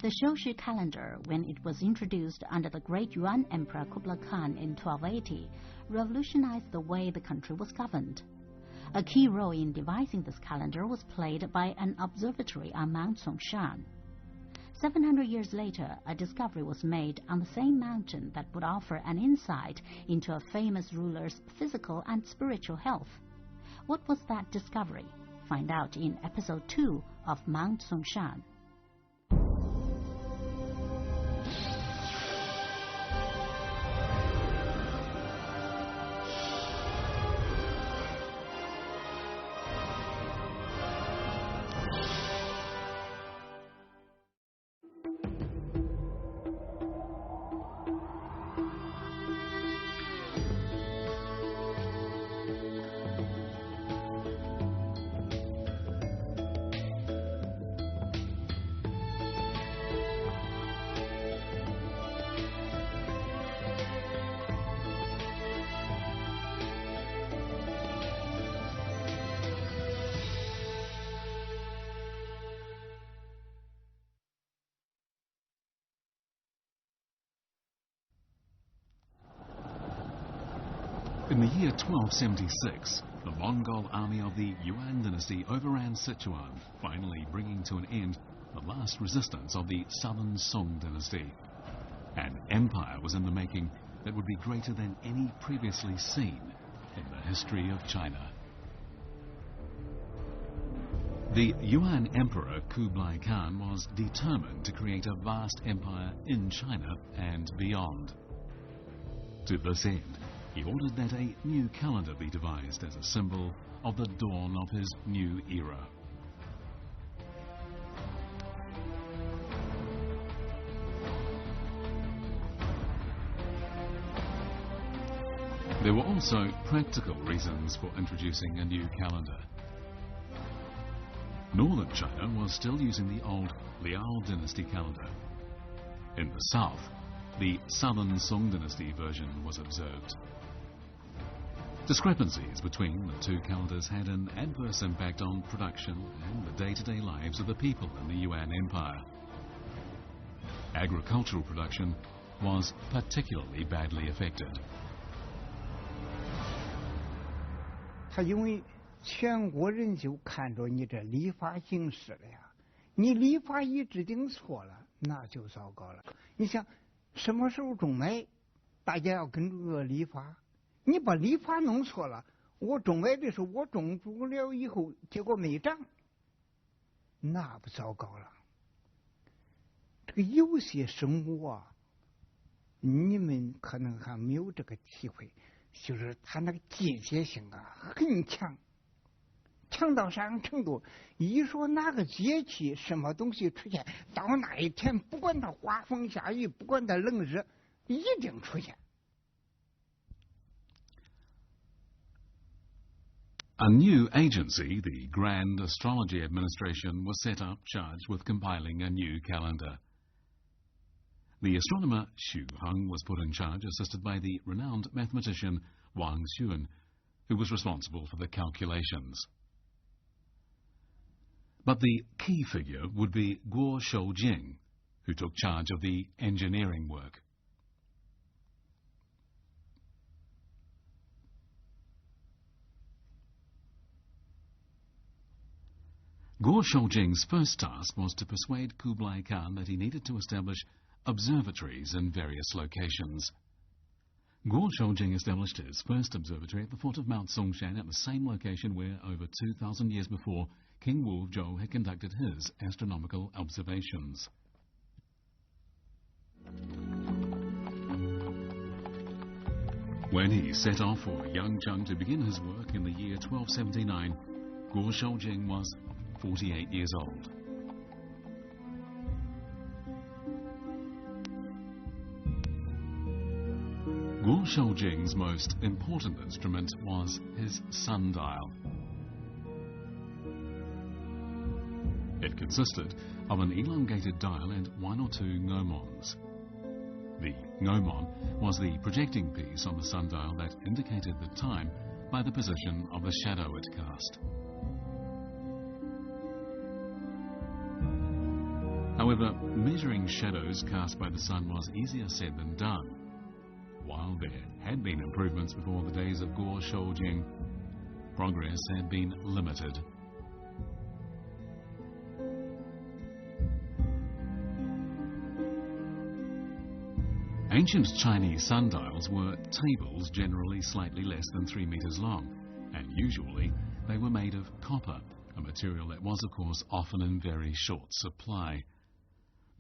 The Shoushi calendar, when it was introduced under the great Yuan Emperor Kublai Khan in 1280, revolutionized the way the country was governed. A key role in devising this calendar was played by an observatory on Mount SONGSHAN. 700 years later, a discovery was made on the same mountain that would offer an insight into a famous ruler's physical and spiritual health. What was that discovery? Find out in episode 2 of Mount SONGSHAN. In the year 1276, the Mongol army of the Yuan dynasty overran Sichuan, finally bringing to an end the last resistance of the southern Song dynasty. An empire was in the making that would be greater than any previously seen in the history of China. The Yuan Emperor Kublai Khan was determined to create a vast empire in China and beyond. To this end, he ordered that a new calendar be devised as a symbol of the dawn of his new era. There were also practical reasons for introducing a new calendar. Northern China was still using the old Liao dynasty calendar. In the south, the southern Song dynasty version was observed. Discrepancies between the two calendars had an adverse impact on production and the day-to-day lives of the people in the Yuan Empire. Agricultural production was particularly badly affected. 他因为全国人就看着你这礼法形式了呀，你礼法一制定错了，那就糟糕了。你想什么时候种麦，大家要跟着礼法。 你把礼法弄错了，我种麦的时候我种出了以后，结果没长，那不糟糕了。这个有些生物啊，你们可能还没有这个体会，就是它那个季节性啊很强，强到啥样程度？一说哪个节气什么东西出现，到那一天，不管它刮风下雨，不管它冷热，一定出现。 A new agency, the Grand Astrology Administration, was set up charged with compiling a new calendar. The astronomer Xu Heng was put in charge, assisted by the renowned mathematician Wang Xuan, who was responsible for the calculations. But the key figure would be Guo Shoujing, who took charge of the engineering work. Guo Shoujing's first task was to persuade Kublai Khan that he needed to establish observatories in various locations. Guo Shoujing established his first observatory at the foot of Mount SONGSHAN at the same location where, over 2,000 years before, King Wu Zhou had conducted his astronomical observations. When he set off for Yangcheng to begin his work in the year 1279, Guo Shoujing was 48 years old. Guo Shoujing's most important instrument was his sundial. It consisted of an elongated dial and one or two gnomons. The gnomon was the projecting piece on the sundial that indicated the time by the position of the shadow it cast. However, measuring shadows cast by the sun was easier said than done. While there had been improvements before the days of Guo Shoujing, progress had been limited. Ancient Chinese sundials were tables generally slightly less than 3 meters long, and usually they were made of copper, a material that was of course often in very short supply.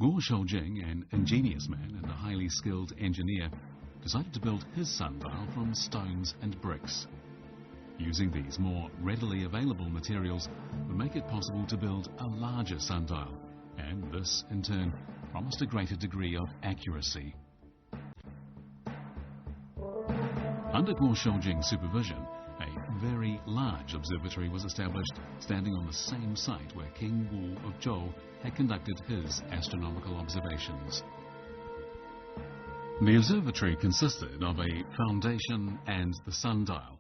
Guo Shoujing, an ingenious man and a highly skilled engineer, decided to build his sundial from stones and bricks. Using these more readily available materials would make it possible to build a larger sundial, and this in turn promised a greater degree of accuracy. Under Guo Shoujing's supervision, a very large observatory was established, standing on the same site where King Wu of Zhou had conducted his astronomical observations. The observatory consisted of a foundation and the sundial.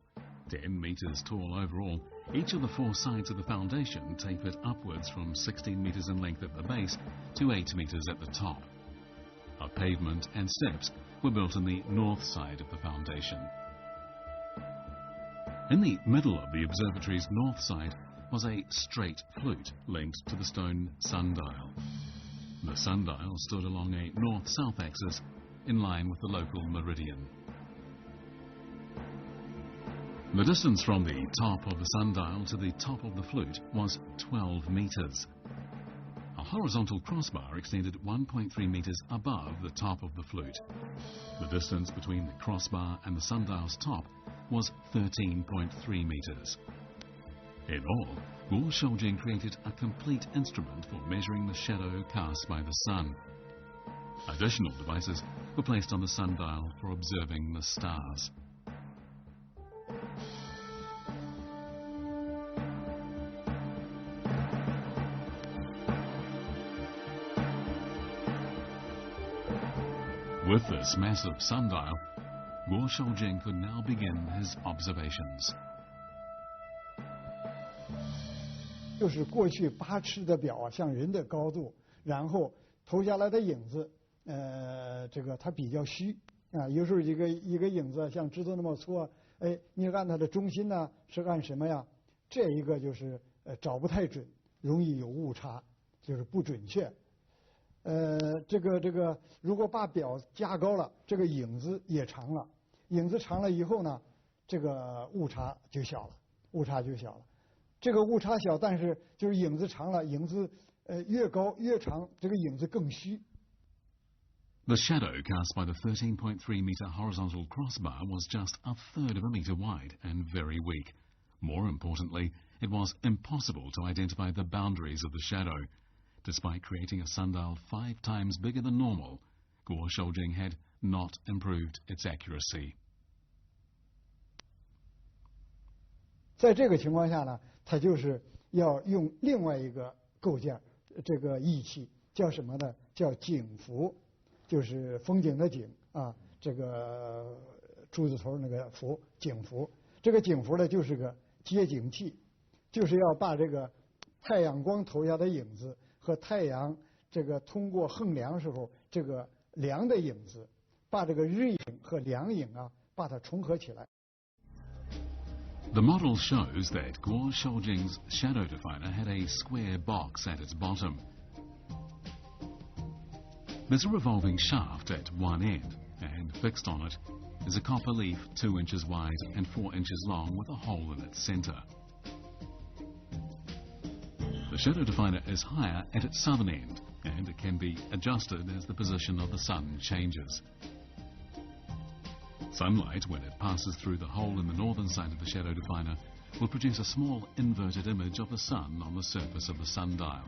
10 meters tall overall, each of the 4 sides of the foundation tapered upwards from 16 meters in length at the base to 8 meters at the top. A pavement and steps were built on the north side of the foundation. In the middle of the observatory's north side was a straight flute linked to the stone sundial. The sundial stood along a north-south axis in line with the local meridian. The distance from the top of the sundial to the top of the flute was 12 meters. A horizontal crossbar extended 1.3 meters above the top of the flute. The distance between the crossbar and the sundial's top was 13.3 meters. In all, Guo Shoujing created a complete instrument for measuring the shadow cast by the sun. Additional devices were placed on the sundial for observing the stars. With this massive sundial, Guo Shoujing could now begin his observations. 就是过去8尺的表啊，像人的高度，然后投下来的影子，这个它比较虚啊，有时候一个影子像指头那么粗，哎，你按它的中心呢是按什么呀？这一个就是找不太准，容易有误差，就是不准确。这个如果把表加高了，这个影子也长了，影子长了以后呢，这个误差就小了，这个误差小，但是就是影子长了，影子越高越长，这个影子更虚。 The shadow cast by the 13.3-meter horizontal crossbar was just 1/3 of a meter wide and very weak. More importantly, it was impossible to identify the boundaries of the shadow. Despite creating a sundial 5 times bigger than normal, Guo Shoujing had not improved its accuracy. 在这个情况下呢，它就是要用另外一个构件，这个仪器叫什么呢？叫景幅。 就是风景的景啊，这个柱子头那个幅，景幅。这个景幅呢，就是个接景器，就是要把这个太阳光投下的影子和太阳这个通过横梁时候这个梁的影子，把这个日影和梁影啊，把它重合起来。 The model shows that Guo Shoujing's shadow definer had a square box at its bottom. There's a revolving shaft at one end, and fixed on it is a copper leaf 2 inches wide and 4 inches long with a hole in its centre. The shadow definer is higher at its southern end, and it can be adjusted as the position of the sun changes. Sunlight, when it passes through the hole in the northern side of the shadow definer, will produce a small inverted image of the sun on the surface of the sundial.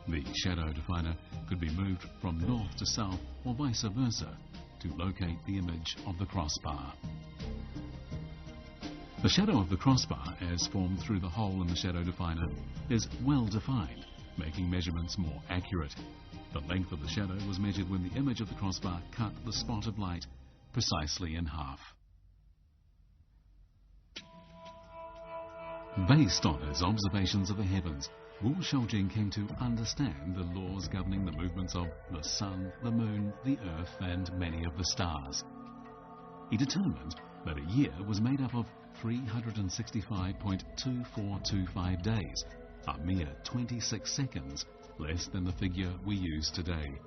The shadow definer could be moved from north to south or vice versa to locate the image of the crossbar. The shadow of the crossbar, as formed through the hole in the shadow definer, is well defined, making measurements more accurate. The length of the shadow was measured when the image of the crossbar cut the spot of light precisely in half. Based on his observations of the heavens, Guo Shoujing came to understand the laws governing the movements of the sun, the moon, the earth, and many of the stars. He determined that a year was made up of 365.2425 days, a mere 26 seconds less than the figure we use today.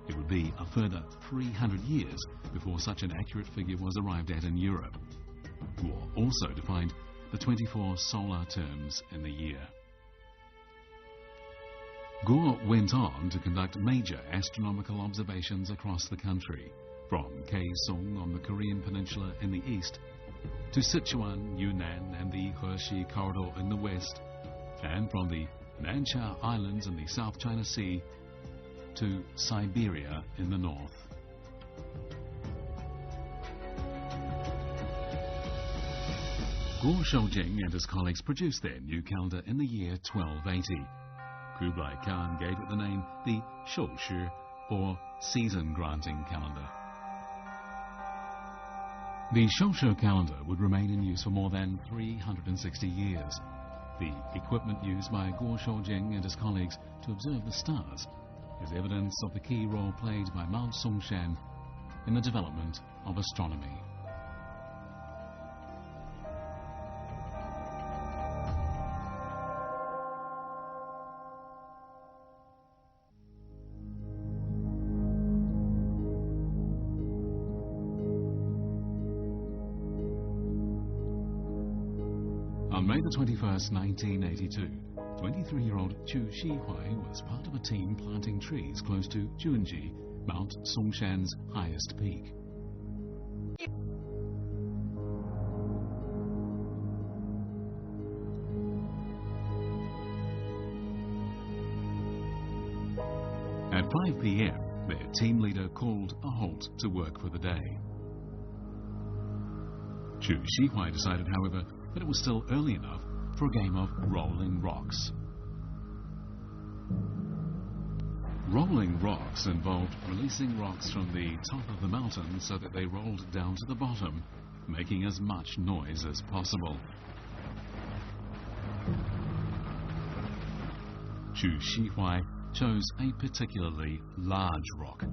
It would be a further 300 years before such an accurate figure was arrived at in Europe. Guo also defined the 24 solar terms in the year. Guo went on to conduct major astronomical observations across the country, from Kaesong on the Korean peninsula in the east, to Sichuan, Yunnan and the Heshi corridor in the west, and from the Nansha Islands in the South China Sea to Siberia in the north. Guo Shoujing and his colleagues produced their new calendar in the year 1280. Kublai Khan gave it the name the Shoushi, or season-granting calendar. The Shoushi calendar would remain in use for more than 360 years. The equipment used by Guo Shoujing and his colleagues to observe the stars is evidence of the key role played by Mount SONGSHAN in the development of astronomy. On May the 21st, 1982, 23-year-old Chu Shihuai was part of a team planting trees close to Junji, Mount SONGSHAN's highest peak. At 5 p.m., their team leader called a halt to work for the day. Chu Shihuai decided, however, that it was still early enough for a game of rolling rocks. Rolling rocks involved releasing rocks from the top of the mountain so that they rolled down to the bottom, making as much noise as possible. Chu Shihuai chose a particularly large rock.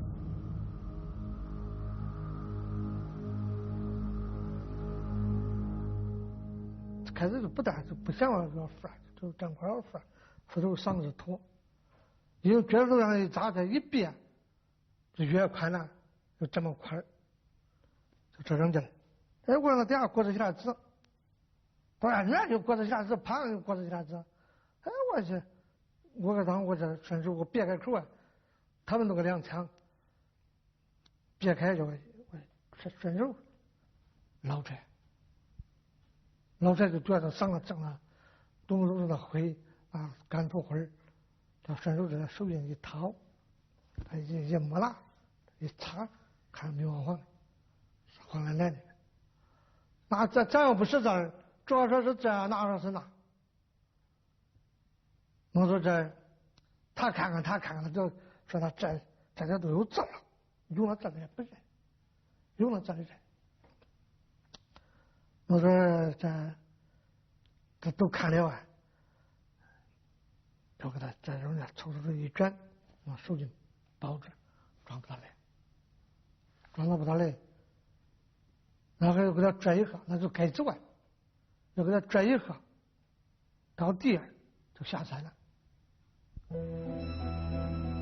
开始就不但是不想要翻，就整块要翻，斧头上是拖，因为这路上一扎这一变，就越宽了，就这么宽，就这扔进来。哎，我那底下裹着一点纸，不然远就裹着一点纸，旁就裹着一点纸。哎，我去，我当我这顺手我别开口啊，他们那个两枪，别开就我顺手捞出来。老太就觉得上了正了，东手的灰啊，干土灰，他顺手这手印一掏，他一摸拉，一擦，看没有黄，黄来的。那咱要不是这儿，主要说是这样，哪说是那。我说这，他看看，就说他这都有字了，用了这里也不认，用了这里认。我说这都看了啊，就给他这中间抽出一卷，往手里包着，装不大来，装了不大来，然后又给他拽一下，那就该走啊，又给他拽一下，到地儿就下山了。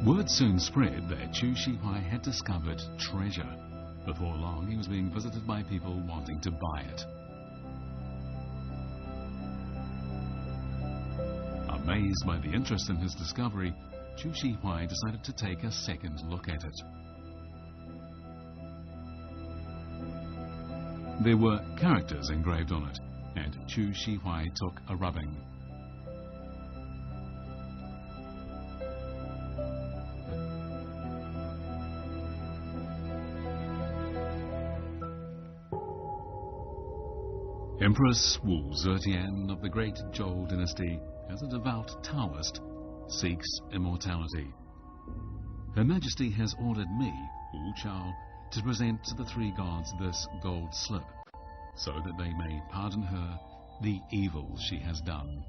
Word soon spread that Chu Shihuai had discovered treasure. Before long, he was being visited by people wanting to buy it. Amazed by the interest in his discovery, Chu Shihuai decided to take a second look at it. There were characters engraved on it, and Chu Shihuai took a rubbing. Empress Wu Zetian of the great Zhou dynasty, as a devout Taoist, seeks immortality. Her Majesty has ordered me, Wu Chao, to present to the three gods this gold slip, so that they may pardon her the evil she has done.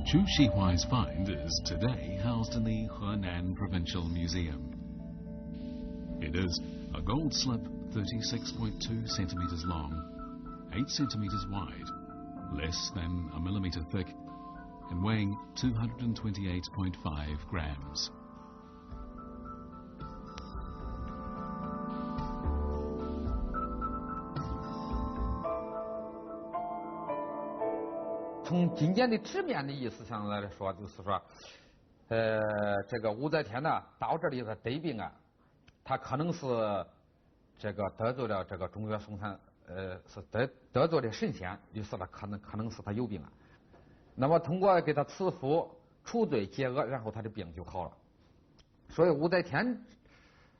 Chu Shihuai's find is today housed in the Henan Provincial Museum. It is a gold slip 36.2 centimetres long, 8 centimetres wide, less than a millimetre thick, and weighing 228.5 grams.从今天的字面的意思上来说，就是说，这个武则天呢到这里的得病啊，他可能是这个得罪了这个中原嵩山，是得罪了神仙，于是呢可能是他有病啊。那么通过给他赐福、除罪解厄，然后他的病就好了。所以武则天，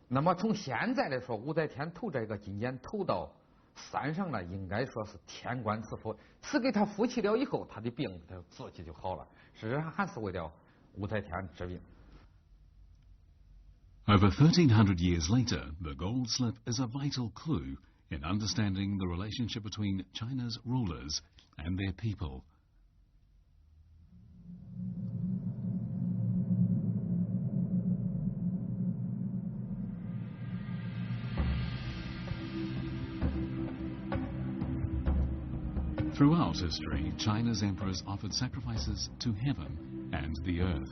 那么从现在来说，武则天投这个金简投到山上呢，应该说是天官赐福，赐给他福气了以后，他的病他自己就好了。实际上还是为了武则天治病。Over 1,300 years later, the gold slip is a vital clue in understanding the relationship between China's rulers and their people. Throughout history, China's emperors offered sacrifices to heaven and the earth.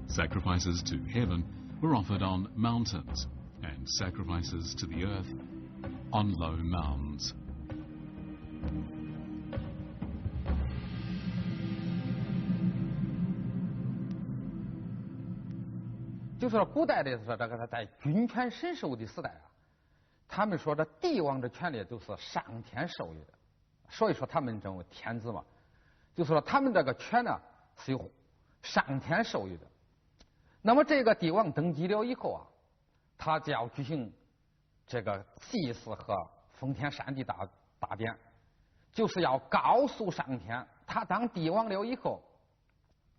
Sacrifices to heaven were offered on mountains, and sacrifices to the earth on low mounds. 就是说，古代的说这个在君权神授的时代啊，他们说这帝王的权利都是上天授予的，所以说他们称为天子嘛。就是说他们这个权呢是由上天授予的。那么这个帝王登基了以后啊，他就要举行这个祭祀和封天禅地大典，就是要告诉上天，他当帝王了以后，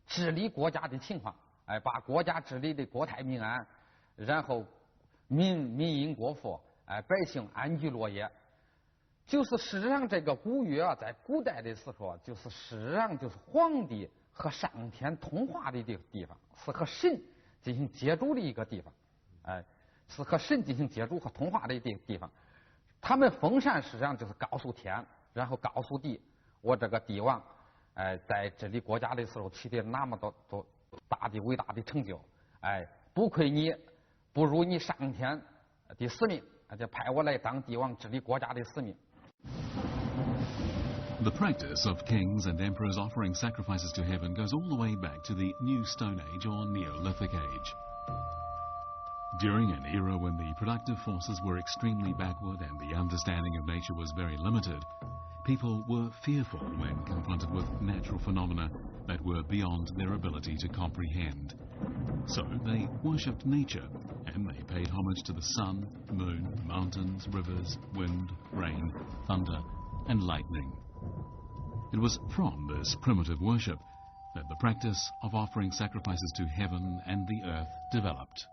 治理国家的情况，把国家治理的国泰民安，然后民殷国富，百姓安居乐业。就是事实上这个古约啊，在古代的时候，就是事实上就是皇帝和上天通话的地方，是和神进行接触的一个地方，是和神进行接触和通话的地方。他们封禅实际上就是告诉天，然后告诉地，我这个帝王，在治理国家的时候取得那么多大的伟大的成就，不愧你，不如你上天的使命，就派我来当帝王治理国家的使命。The practice of kings and emperors offering sacrifices to heaven goes all the way back to the New Stone Age or Neolithic Age. During an era when the productive forces were extremely backward and the understanding of nature was very limited, people were fearful when confronted with natural phenomena that were beyond their ability to comprehend. So they worshipped nature, and they paid homage to the sun, moon, mountains, rivers, wind, rain, thunder, and lightning. It was from this primitive worship that the practice of offering sacrifices to heaven and the earth developed.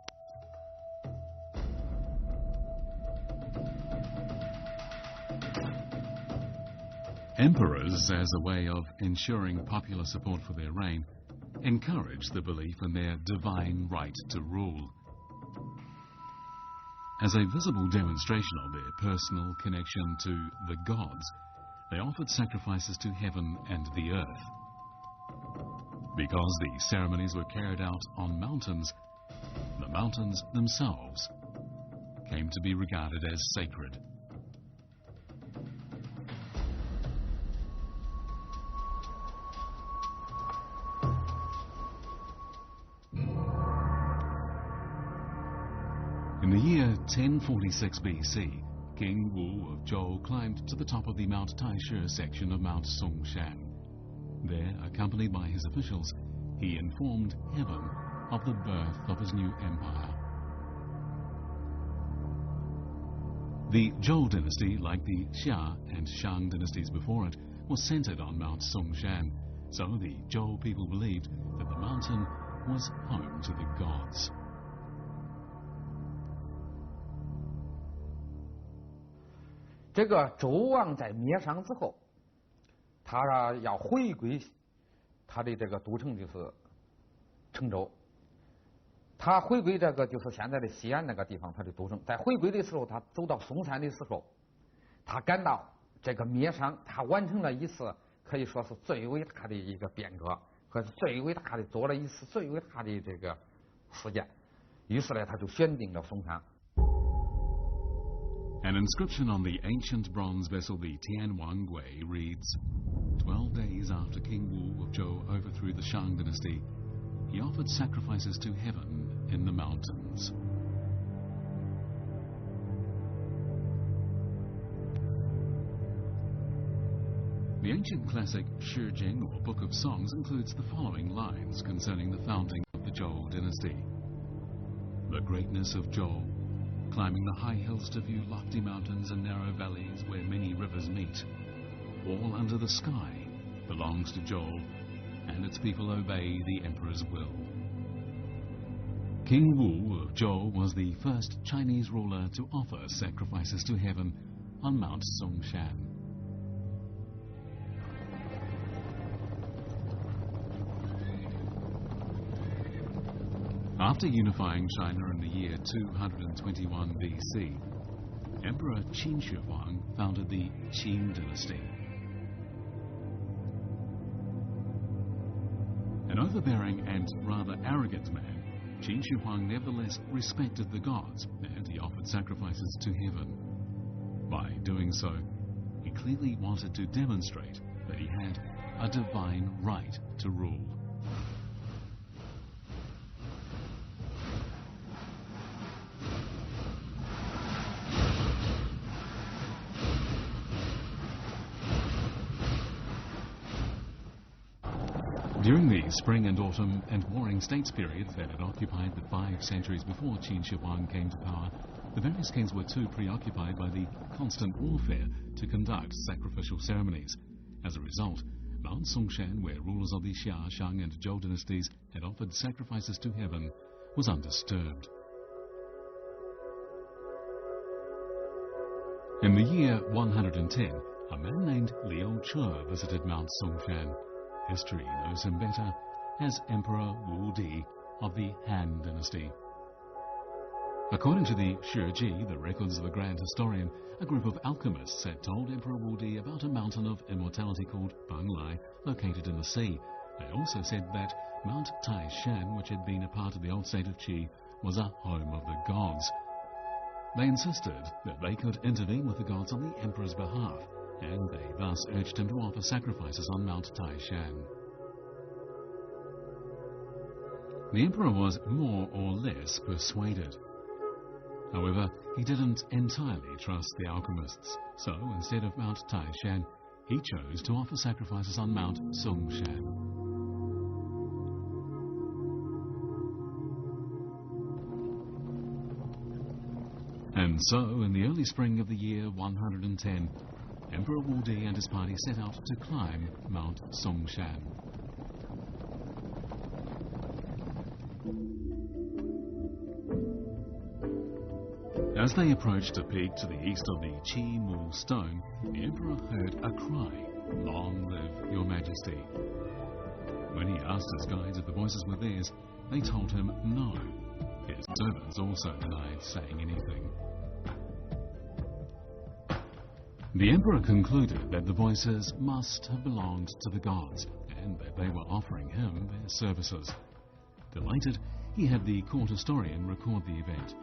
Emperors, as a way of ensuring popular support for their reign, encouraged the belief in their divine right to rule. As a visible demonstration of their personal connection to the gods, they offered sacrifices to heaven and the earth. Because the ceremonies were carried out on mountains, the mountains themselves came to be regarded as sacred. In the year 1046 BC, King Wu of Zhou climbed to the top of the Mount Taishe section of Mount SONGSHAN. There, accompanied by his officials, he informed heaven of the birth of his new empire. The Zhou dynasty, like the Xia and Shang dynasties before it, was centered on Mount SONGSHAN, so the Zhou people believed that the mountain was home to the gods. 这个周王在灭商之后，他要回归他的这个都城就是成州。他回归这个就是现在的西安那个地方，他的都城。在回归的时候，他走到嵩山的时候，他感到这个灭商，他完成了一次可以说是最伟大的一个变革，和最伟大的做了一次最伟大的这个事件。于是呢，他就选定了嵩山。An inscription on the ancient bronze vessel, the Tianwangui, reads, 12 days after King Wu of Zhou overthrew the Shang dynasty, he offered sacrifices to heaven in the mountains. The ancient classic Shi Jing, or Book of Songs, includes the following lines concerning the founding of the Zhou dynasty. The greatness of Zhou, climbing the high hills to view lofty mountains and narrow valleys where many rivers meet, all under the sky, belongs to Zhou, and its people obey the emperor's will. King Wu of Zhou was the first Chinese ruler to offer sacrifices to heaven on Mount SONGSHAN. After unifying China in the year 221 BC, Emperor Qin Shi Huang founded the Qin dynasty. An overbearing and rather arrogant man, Qin Shi Huang nevertheless respected the gods, and he offered sacrifices to heaven. By doing so, he clearly wanted to demonstrate that he had a divine right to rule. During the spring and autumn and warring states periods that had occupied the 5 centuries before Qin Shi Huang came to power, the various kings were too preoccupied by the constant warfare to conduct sacrificial ceremonies. As a result, Mount SONGSHAN, where rulers of the Xia, Shang and Zhou dynasties had offered sacrifices to heaven, was undisturbed. In the year 110, a man named Liu Che visited Mount SONGSHAN. History knows him better as Emperor Wu Di of the Han dynasty. According to the Shi, the records of a grand historian, a group of alchemists had told Emperor Wu Di about a mountain of immortality called Banglai, located in the sea. They also said that Mount Taishan, which had been a part of the old state of Qi, was a home of the gods. They insisted that they could intervene with the gods on the emperor's behalf, and they thus urged him to offer sacrifices on Mount Taishan. The emperor was more or less persuaded. However, he didn't entirely trust the alchemists, so instead of Mount Taishan, he chose to offer sacrifices on Mount SONGSHAN. And so, in the early spring of the year 110, Emperor Wu Di and his party set out to climb Mount SONGSHAN. As they approached a peak to the east of the Qi Mu stone, the emperor heard a cry, "Long live your majesty." When he asked his guides if the voices were theirs, they told him no. His servants also denied saying anything. The emperor concluded that the voices must have belonged to the gods, and that they were offering him their services. Delighted, he had the court historian record the event.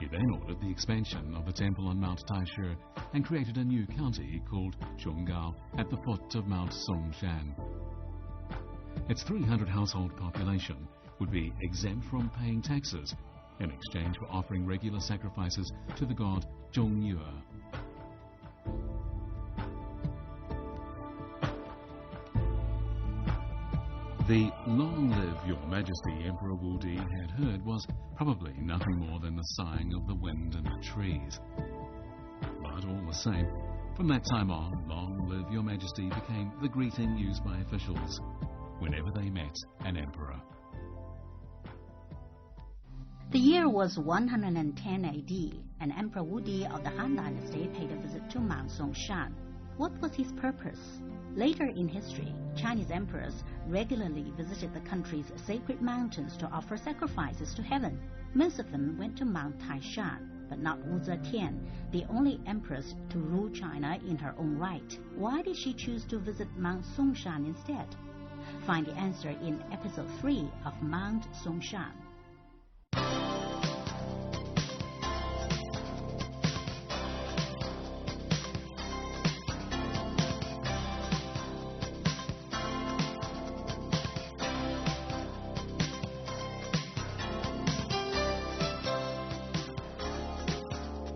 He then ordered the expansion of the temple on Mount Taishu and created a new county called Zhonggao at the foot of Mount SONGSHAN. Its 300 household population would be exempt from paying taxes in exchange for offering regular sacrifices to the god Zhongyue. The "Long live your majesty" Emperor Wu Di had heard was probably nothing more than the sighing of the wind in the trees. But all the same, from that time on, "Long live your majesty" became the greeting used by officials whenever they met an emperor. The year was 110 AD, and Emperor Wu Di of the Han Dynasty paid a visit to Mount SONGSHAN. What was his purpose? Later in history, Chinese emperors regularly visited the country's sacred mountains to offer sacrifices to heaven. Most of them went to Mount Taishan, but not Wu Zetian, the only empress to rule China in her own right. Why did she choose to visit Mount SONGSHAN instead? Find the answer in episode 3 of Mount SONGSHAN.